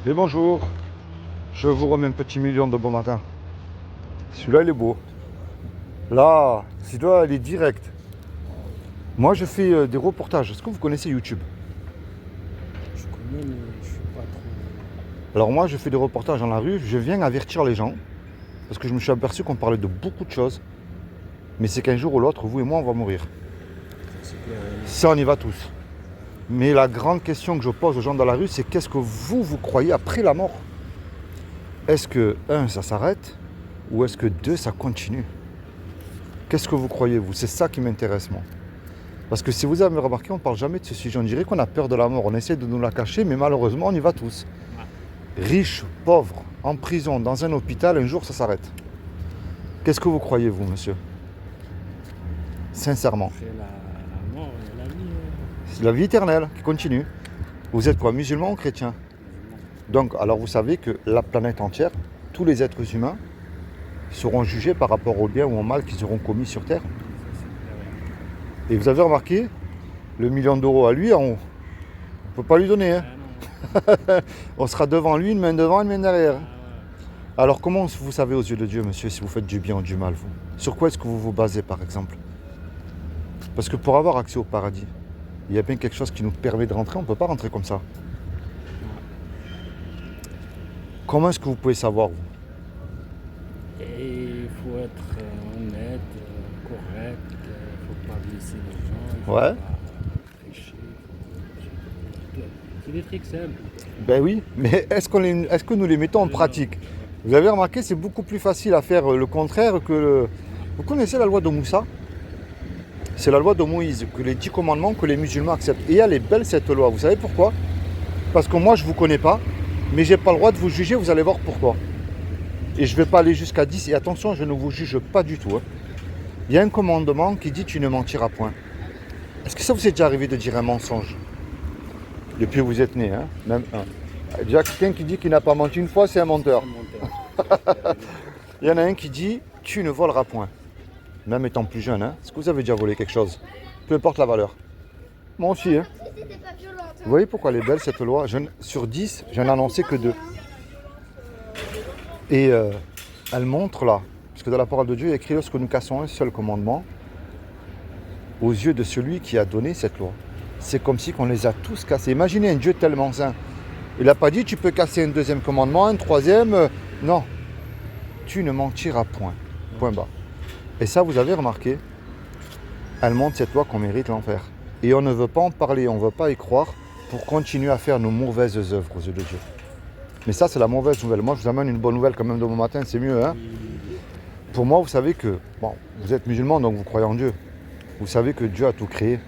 Et bonjour, je vous remets un petit million de bon matin. Celui-là, il est beau. Là, celui-là, il est direct. Moi, je fais des reportages. Est-ce que vous connaissez YouTube? Je connais, mais je suis pas trop. Alors moi, je fais des reportages dans la rue. Je viens avertir les gens. Parce que je me suis aperçu qu'on parlait de beaucoup de choses. Mais c'est qu'un jour ou l'autre, vous et moi, on va mourir. C'est clair. Ça, on y va tous. Mais la grande question que je pose aux gens dans la rue, c'est qu'est-ce que vous croyez après la mort? Est-ce que, un, ça s'arrête? Ou est-ce que, deux, ça continue? Qu'est-ce que vous croyez, vous? C'est ça qui m'intéresse, moi. Parce que si vous avez remarqué, on ne parle jamais de ce sujet. On dirait qu'on a peur de la mort. On essaie de nous la cacher, mais malheureusement, on y va tous. Riches, pauvres, en prison, dans un hôpital, un jour, ça s'arrête. Qu'est-ce que vous croyez, vous, monsieur? Sincèrement. Après la mort et la vie. C'est la vie éternelle qui continue. Vous êtes quoi, musulman ou chrétien? Donc, alors vous savez que la planète entière, tous les êtres humains, seront jugés par rapport au bien ou au mal qu'ils auront commis sur Terre. Et vous avez remarqué, le million d'euros à lui, on ne peut pas lui donner. Hein. On sera devant lui, une main devant, une main derrière. Alors comment vous savez aux yeux de Dieu, monsieur, si vous faites du bien ou du mal, vous? Sur quoi est-ce que vous vous basez, par exemple? Parce que pour avoir accès au paradis, il y a bien quelque chose qui nous permet de rentrer, on ne peut pas rentrer comme ça. Comment est-ce que vous pouvez savoir, vous? Et il faut être honnête, correct, il ne faut pas blesser les gens, il faut Ouais. pas tricher. C'est des trucs simples. Ben oui, mais est-ce que nous les mettons en pratique? Vous avez remarqué, c'est beaucoup plus facile à faire le contraire que le... Vous connaissez la loi de Moussa? C'est la loi de Moïse, que les 10 commandements que les musulmans acceptent. Et elle est belle, cette loi. Vous savez pourquoi? Parce que moi, je ne vous connais pas, mais je n'ai pas le droit de vous juger, vous allez voir pourquoi. Et je ne vais pas aller jusqu'à 10, et attention, je ne vous juge pas du tout. Hein. Il y a un commandement qui dit tu ne mentiras point. Est-ce que ça vous est déjà arrivé de dire un mensonge? Depuis que vous êtes né, hein? Même un. Déjà, quelqu'un qui dit qu'il n'a pas menti une fois, c'est un menteur. Il y en a un qui dit tu ne voleras point. Même étant plus jeune, hein? Est-ce que vous avez déjà volé quelque chose? Peu importe la valeur. Moi aussi, hein? Vous voyez pourquoi elle est belle cette loi? Sur 10, je n'en ai annoncé que 2. Et elle montre là, parce que dans la parole de Dieu, il y a écrit lorsque nous cassons un seul commandement, aux yeux de celui qui a donné cette loi. C'est comme si on les a tous cassés. Imaginez un Dieu tellement saint. Il n'a pas dit tu peux casser un deuxième commandement, un troisième. Non. Tu ne mentiras point. Point bas. Et ça, vous avez remarqué, elle montre cette loi qu'on mérite l'enfer. Et on ne veut pas en parler, on ne veut pas y croire pour continuer à faire nos mauvaises œuvres aux yeux de Dieu. Mais ça, c'est la mauvaise nouvelle. Moi, je vous amène une bonne nouvelle quand même de bon matin, c'est mieux. Hein? Pour moi, vous savez que, bon, vous êtes musulman, donc vous croyez en Dieu. Vous savez que Dieu a tout créé.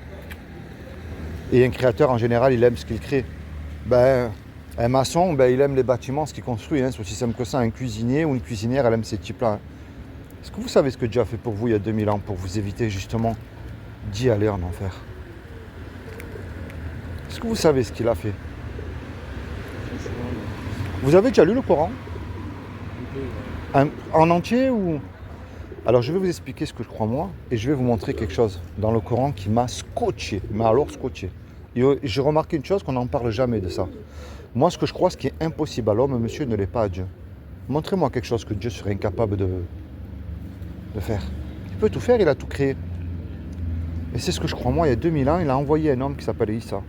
Et un créateur, en général, il aime ce qu'il crée. Ben, un maçon, ben, il aime les bâtiments, ce qu'il construit. Hein? C'est aussi simple que ça. Un cuisinier ou une cuisinière, elle aime ces types-là. Hein? Est-ce que vous savez ce que Dieu a fait pour vous il y a 2000 ans pour vous éviter justement d'y aller en enfer? Est-ce que vous savez ce qu'il a fait? Vous avez déjà lu le Coran? En entier ou... Alors je vais vous expliquer ce que je crois moi et je vais vous montrer quelque chose dans le Coran qui m'a scotché, mais alors scotché. Et j'ai remarqué une chose qu'on n'en parle jamais de ça. Moi ce que je crois, ce qui est impossible à l'homme, monsieur, ne l'est pas à Dieu. Montrez-moi quelque chose que Dieu serait incapable de faire. Il peut tout faire, il a tout créé. Et c'est ce que je crois moi, il y a 2000 ans, il a envoyé un homme qui s'appelle Issa,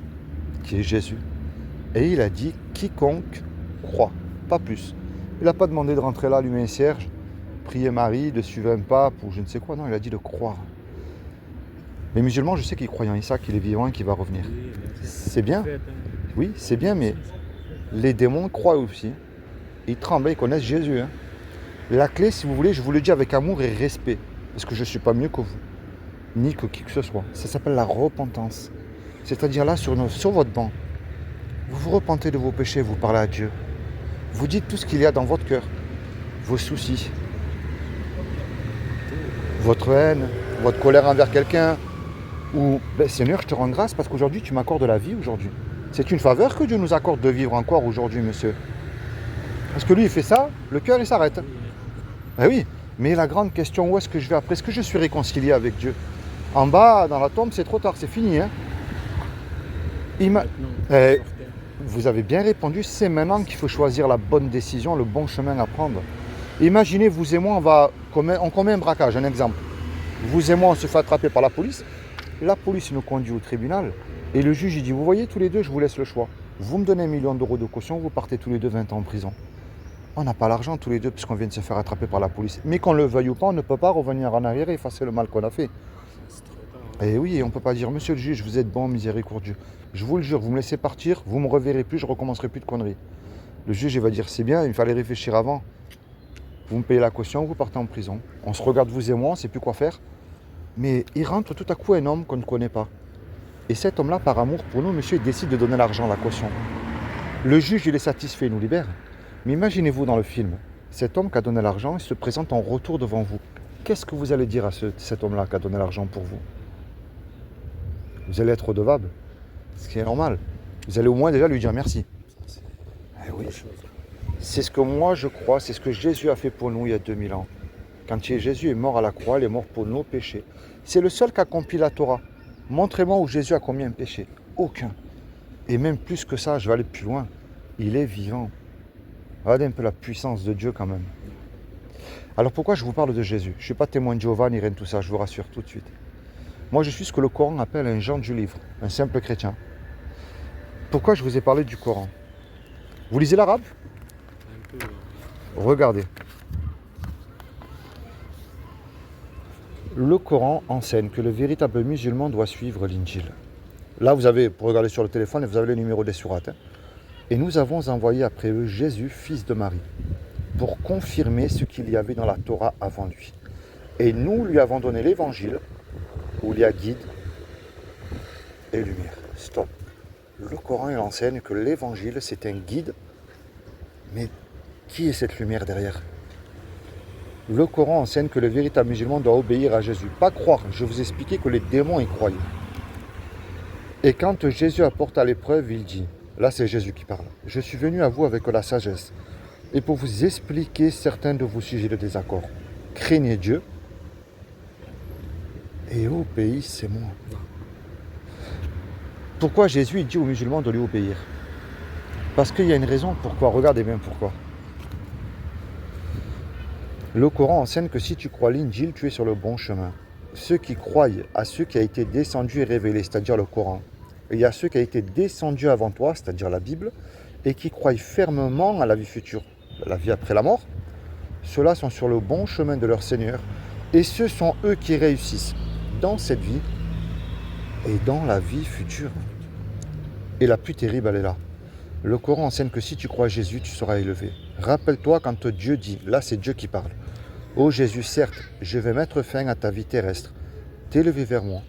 qui est Jésus. Et il a dit quiconque croit, pas plus. Il n'a pas demandé de rentrer là, allumer un cierge, prier Marie, de suivre un pape ou je ne sais quoi. Non, il a dit de croire. Les musulmans, je sais qu'ils croient en Issa, qu'il est vivant et qu'il va revenir. C'est bien. Oui, c'est bien, mais les démons croient aussi. Ils tremblent, ils connaissent Jésus. Hein. La clé, si vous voulez, je vous le dis avec amour et respect, parce que je ne suis pas mieux que vous, ni que qui que ce soit. Ça s'appelle la repentance. C'est-à-dire là, sur votre banc, vous vous repentez de vos péchés, vous parlez à Dieu. Vous dites tout ce qu'il y a dans votre cœur, vos soucis, votre haine, votre colère envers quelqu'un, ou Seigneur, je te rends grâce parce qu'aujourd'hui, tu m'accordes la vie aujourd'hui. C'est une faveur que Dieu nous accorde de vivre encore aujourd'hui, monsieur. Parce que lui, il fait ça, le cœur, il s'arrête. Eh oui, mais la grande question, où est-ce que je vais après? Est-ce que je suis réconcilié avec Dieu? En bas, dans la tombe, c'est trop tard, c'est fini. Hein? Vous avez bien répondu, c'est maintenant qu'il faut choisir la bonne décision, le bon chemin à prendre. Imaginez, vous et moi, on commet un braquage, un exemple. Vous et moi, on se fait attraper par la police. La police nous conduit au tribunal. Et le juge, il dit, vous voyez, tous les deux, je vous laisse le choix. Vous me donnez 1 million d'euros de caution, vous partez tous les deux 20 ans en prison. On n'a pas l'argent tous les deux puisqu'on vient de se faire attraper par la police. Mais qu'on le veuille ou pas, on ne peut pas revenir en arrière et effacer le mal qu'on a fait. C'est trop tard. Et oui, on ne peut pas dire, monsieur le juge, vous êtes bon, miséricordieux. Je vous le jure, vous me laissez partir, vous ne me reverrez plus, je ne recommencerai plus de conneries. Le juge, il va dire, c'est bien, il fallait réfléchir avant. Vous me payez la caution, vous partez en prison. On se regarde, vous et moi, on ne sait plus quoi faire. Mais il rentre tout à coup un homme qu'on ne connaît pas. Et cet homme-là, par amour pour nous, monsieur, il décide de donner l'argent, la caution. Le juge, il est satisfait, il nous libère. Mais imaginez-vous dans le film, cet homme qui a donné l'argent, il se présente en retour devant vous. Qu'est-ce que vous allez dire à cet homme-là qui a donné l'argent pour vous? Vous allez être redevable, ce qui est normal. Vous allez au moins déjà lui dire merci. Ça, Eh c'est oui. autre chose. C'est ce que moi je crois, c'est ce que Jésus a fait pour nous il y a 2000 ans. Quand Jésus est mort à la croix, il est mort pour nos péchés. C'est le seul qui a accompli la Torah. Montrez-moi où Jésus a commis un péché. Aucun. Et même plus que ça, je vais aller plus loin. Il est vivant. Regardez un peu la puissance de Dieu quand même. Alors pourquoi je vous parle de Jésus? Je ne suis pas témoin de Jéhovah ni rien de tout ça, je vous rassure tout de suite. Moi je suis ce que le Coran appelle un Jean du livre, un simple chrétien. Pourquoi je vous ai parlé du Coran? Vous lisez l'arabe? Un peu. Regardez. Le Coran enseigne que le véritable musulman doit suivre l'Injil. Là, vous avez, pour regarder sur le téléphone, vous avez le numéro des sourates. Et nous avons envoyé après eux Jésus, fils de Marie, pour confirmer ce qu'il y avait dans la Torah avant lui. Et nous lui avons donné l'évangile, où il y a guide et lumière. Stop. Le Coran, il enseigne que l'évangile, c'est un guide, mais qui est cette lumière derrière? Le Coran enseigne que le véritable musulman doit obéir à Jésus, pas croire. Je vous ai expliqué que les démons y croyaient. Et quand Jésus apporte à l'épreuve, il dit, là c'est Jésus qui parle, je suis venu à vous avec la sagesse et pour vous expliquer certains de vos sujets de désaccord. Craignez Dieu et obéissez-moi. Pourquoi Jésus dit aux musulmans de lui obéir? Parce qu'il y a une raison pourquoi, regardez bien pourquoi. Le Coran enseigne que si tu crois l'Injil, tu es sur le bon chemin. Ceux qui croient à ce qui a été descendu et révélé, c'est-à-dire le Coran, et il y a ceux qui a été descendu avant toi, c'est-à-dire la Bible, et qui croient fermement à la vie future, la vie après la mort, ceux-là sont sur le bon chemin de leur Seigneur, et ce sont eux qui réussissent dans cette vie et dans la vie future. Et la plus terrible, elle est là. Le Coran enseigne que si tu crois à Jésus, tu seras élevé. Rappelle-toi quand Dieu dit, là c'est Dieu qui parle, ô Jésus, certes, je vais mettre fin à ta vie terrestre, t'élever vers moi,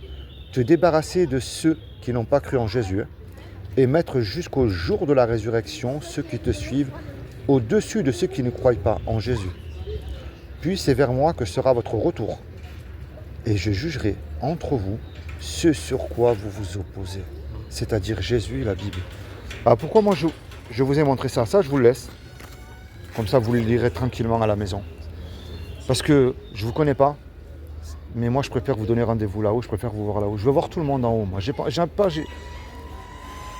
te débarrasser de ceux qui n'ont pas cru en Jésus, et mettre jusqu'au jour de la résurrection ceux qui te suivent au-dessus de ceux qui ne croient pas en Jésus. Puis c'est vers moi que sera votre retour, et je jugerai entre vous ce sur quoi vous vous opposez, c'est-à-dire Jésus et la Bible. Alors pourquoi moi je vous ai montré ça? Ça je vous le laisse, comme ça vous le lirez tranquillement à la maison. Parce que je ne vous connais pas, mais moi je préfère vous donner rendez-vous là-haut, je préfère vous voir là-haut. Je veux voir tout le monde en haut. Moi.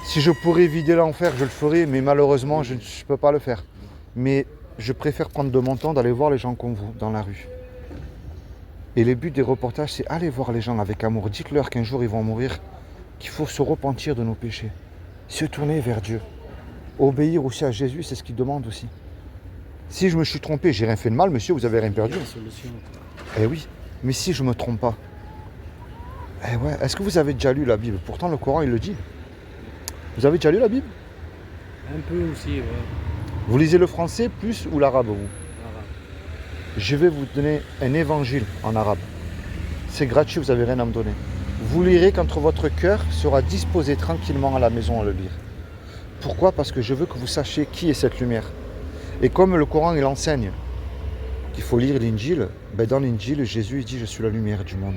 Si je pourrais vider l'enfer, je le ferais, mais malheureusement je ne peux pas le faire. Mais je préfère prendre de mon temps d'aller voir les gens comme vous dans la rue. Et le but des reportages, c'est aller voir les gens avec amour. Dites-leur qu'un jour ils vont mourir, qu'il faut se repentir de nos péchés, se tourner vers Dieu. Obéir aussi à Jésus, c'est ce qu'il demande aussi. Si je me suis trompé, j'ai rien fait de mal, monsieur, vous avez rien perdu. La solution. Eh oui, mais si je me trompe pas, eh ouais, est-ce que vous avez déjà lu la Bible? Pourtant le Coran il le dit. Vous avez déjà lu la Bible? Un peu aussi, ouais. Vous lisez le français plus ou l'arabe vous? Arabe. Je vais vous donner un évangile en arabe. C'est gratuit, vous n'avez rien à me donner. Vous lirez quand votre cœur sera disposé tranquillement à la maison à le lire. Pourquoi? Parce que je veux que vous sachiez qui est cette lumière. Et comme le Coran il enseigne qu'il faut lire l'Injil, ben dans l'Injil, Jésus il dit « Je suis la lumière du monde ».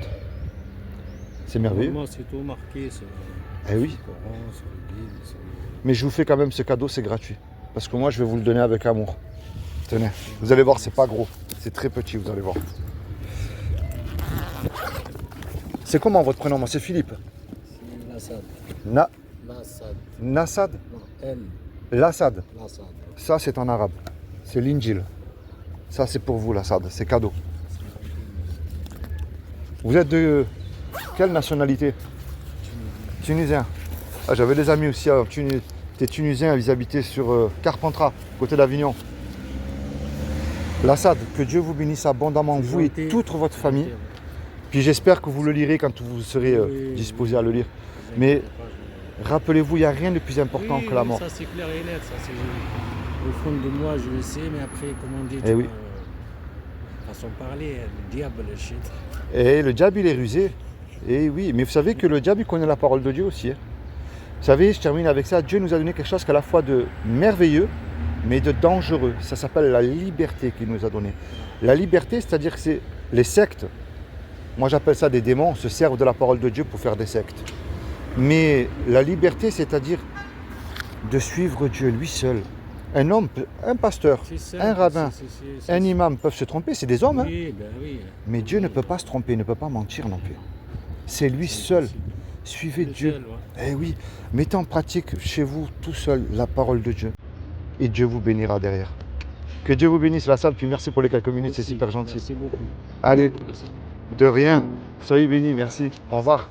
C'est merveilleux. Moi, c'est tout marqué sur Eh oui. le Coran, sur le guide. Sur le... Mais je vous fais quand même ce cadeau, c'est gratuit. Parce que moi, je vais vous le donner avec amour. Tenez, vous allez voir, c'est pas gros. C'est très petit, vous allez voir. C'est comment votre prénom? Moi, c'est Philippe. Nassad. Na... Nassad. Nassad. Non, L, L'Assad, l'Assad. ça c'est en arabe. C'est l'Injil. Ça c'est pour vous l'Assad, c'est cadeau. Vous êtes de quelle nationalité? Tunisien. Ah, j'avais des amis aussi des Tunisiens, ils habitaient sur Carpentras, côté d'Avignon. L'Assad, que Dieu vous bénisse abondamment, vous et Gentil. toute votre famille. Gentil. Puis j'espère que vous le lirez quand vous serez Oui, disposé à le lire. Vous Mais inquiétez pas, je- rappelez-vous, il n'y a rien de plus important Oui, que la oui, mort. ça c'est clair et net, ça c'est au fond de moi, je le sais, mais après, comme on dit, Eh tu oui. vois, façon de parler, le diable, le shit. Et le diable, il est rusé. Et oui, mais vous savez que le diable, il connaît la parole de Dieu aussi. Hein. Vous savez, je termine avec ça, Dieu nous a donné quelque chose qu'à la fois de merveilleux, mais de dangereux. Ça s'appelle la liberté qu'il nous a donnée. La liberté, c'est-à-dire que c'est les sectes. Moi, j'appelle ça des démons, se servent de la parole de Dieu pour faire des sectes. Mais la liberté, c'est-à-dire de suivre Dieu lui seul. Un homme, un pasteur, C'est ça, un rabbin, c'est un ça. imam peuvent se tromper, c'est des hommes. Hein. Oui, ben oui. Mais Dieu ne peut pas se tromper, il ne peut pas mentir non plus. C'est lui seul. impossible. Suivez Le Dieu. seul, ouais. Eh oui, mettez en pratique chez vous tout seul la parole de Dieu. Et Dieu vous bénira derrière. Que Dieu vous bénisse la salle, puis merci pour les quelques minutes, c'est Aussi, super gentil. Merci beaucoup. Allez, Merci. de rien. Soyez bénis, merci. Au revoir.